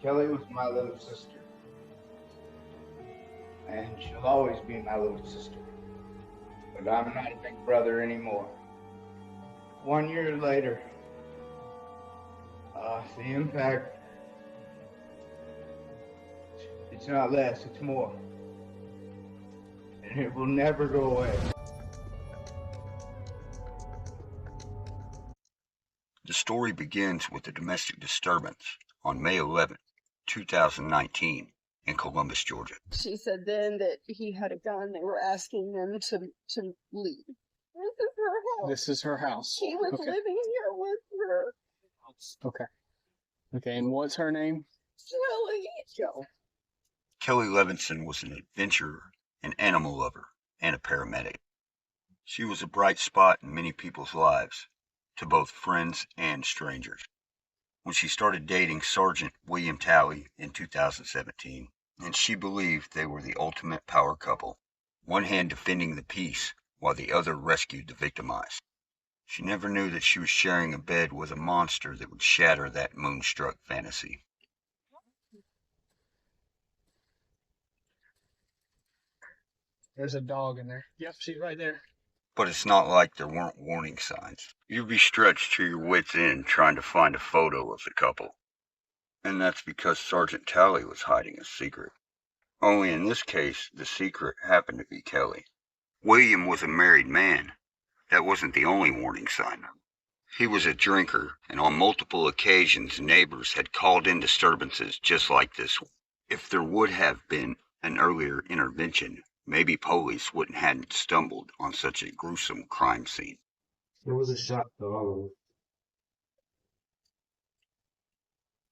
Kelly was my little sister, and she'll always be my little sister. But I'm not a big brother anymore. 1 year later, the impact, it's not less, it's more. And it will never go away. The story begins with a domestic disturbance on May 11, 2019 in Columbus, Georgia. She said then that he had a gun. They were asking them to leave. This is her house. This is her house. He was living here with her. Okay. Okay, and what's her name? Kelly. Kelly Levinson was an adventurer, an animal lover, and a paramedic. She was a bright spot in many people's lives, to both friends and strangers. When she started dating Sergeant William Talley in 2017, and she believed they were the ultimate power couple, one hand defending the peace while the other rescued the victimized. She never knew that she was sharing a bed with a monster that would shatter that moonstruck fantasy. There's a dog in there. Yep, she's right there. But it's not like there weren't warning signs. You'd be stretched to your wits' end trying to find a photo of the couple. And that's because Sergeant Talley was hiding a secret. Only in this case, the secret happened to be Kelly. William was a married man. That wasn't the only warning sign. He was a drinker, and on multiple occasions neighbors had called in disturbances just like this one. If there would have been an earlier intervention, maybe police wouldn't have stumbled on such a gruesome crime scene. There was a shot though.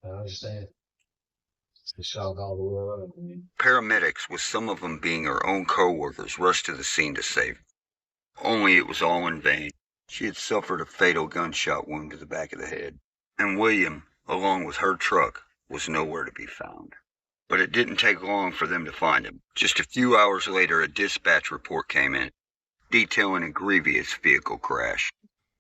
I understand. The shock all the way up. Paramedics, with some of them being her own co-workers, rushed to the scene to save her. Only it was all in vain. She had suffered a fatal gunshot wound to the back of the head, and William, along with her truck, was nowhere to be found. But it didn't take long for them to find him. Just a few hours later, a dispatch report came in, detailing a grievous vehicle crash.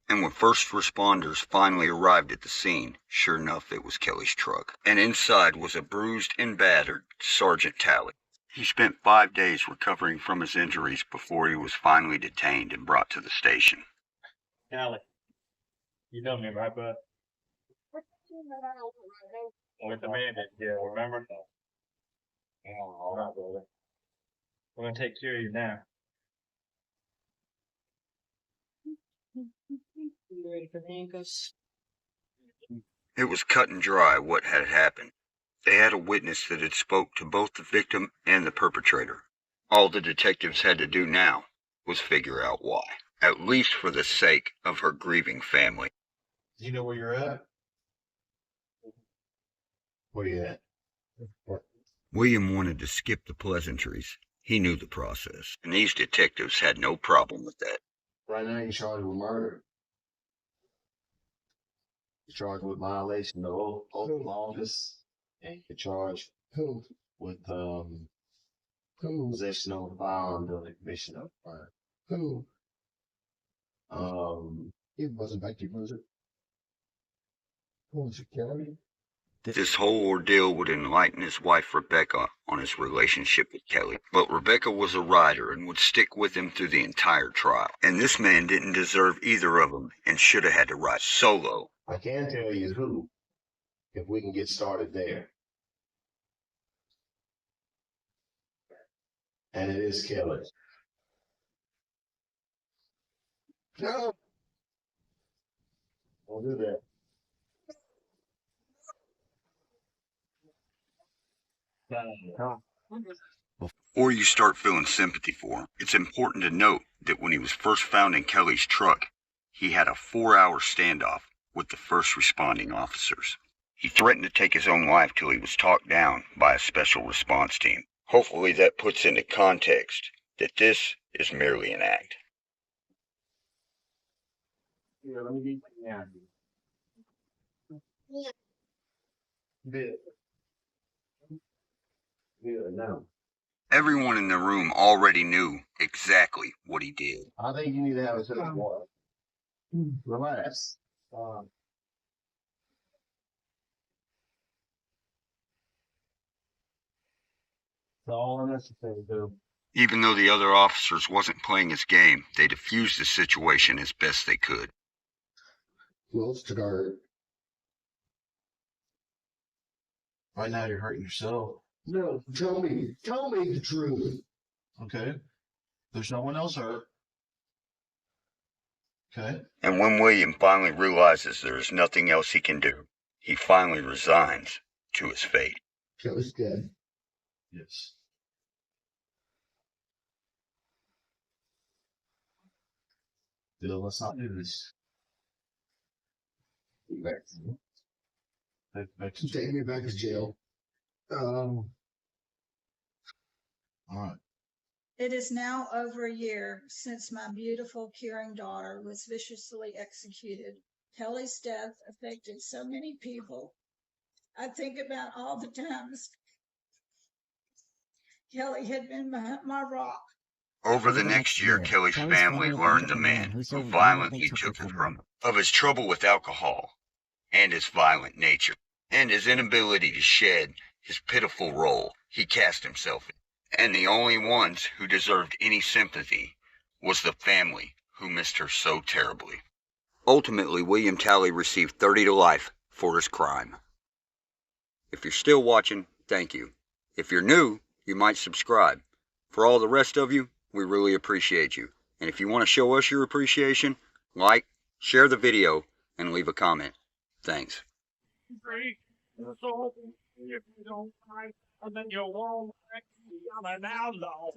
And when first responders finally arrived at the scene, sure enough, it was Kelly's truck. And inside was a bruised and battered Sergeant Talley. He spent 5 days recovering from his injuries before he was finally detained and brought to the station. Talley, you know me, right, bud? With the bandit, yeah, remember? All right, brother. We're gonna take care of you now. You ready for the handcuffs? It was cut and dry what had happened. They had a witness that had spoke to both the victim and the perpetrator. All the detectives had to do now was figure out why, at least for the sake of her grieving family. You know where you're at? Where you at? William wanted to skip the pleasantries. He knew the process, and these detectives had no problem with that. Right now you're charged with murder. You're charged with violation of oath of office. And you're charged with possession of a firearm during the commission of a crime. It wasn't back to you, was it? Was it Kelly? This whole ordeal would enlighten his wife Rebecca on his relationship with Kelly. But Rebecca was a rider and would stick with him through the entire trial. And this man didn't deserve either of them and should have had to ride solo. I can tell you who, if we can get started there. And it is Kelly. No. Don't do that. Before you start feeling sympathy for him, it's important to note that when he was first found in Kelly's truck, he had a 4-hour standoff with the first responding officers. He threatened to take his own life till he was talked down by a special response team. Hopefully that puts into context that this is merely an act. Yeah, let me get you No. Everyone in the room already knew exactly what he did. I think you need to have a sip of water. Relax. all unnecessary, dude. Even though the other officers wasn't playing his game, they diffused the situation as best they could. Who else took our hurt? Right now you're hurting yourself. No, tell me the truth. Okay. There's no one else hurt. Okay. And when William finally realizes there is nothing else he can do, he finally resigns to his fate. Kelly's dead. Yes. Bill, let's not do this. Back. Take me back to jail. All right. It is now over a year since my beautiful, caring daughter was viciously executed. Kelly's death affected so many people. I think about all the times Kelly had been my rock. Over the next year, Kelly's family learned the man who violently took it from him, of his trouble with alcohol, and his violent nature, and his inability to shed his pitiful role he cast himself in. And the only ones who deserved any sympathy was the family who missed her so terribly. Ultimately, William Talley received 30 to life for his crime. If you're still watching, thank you. If you're new, you might subscribe. For all the rest of you, we really appreciate you. And if you want to show us your appreciation, like, share the video, and leave a comment. Thanks. Great. So, if you don't mind, and then you won't, I'm an outlaw.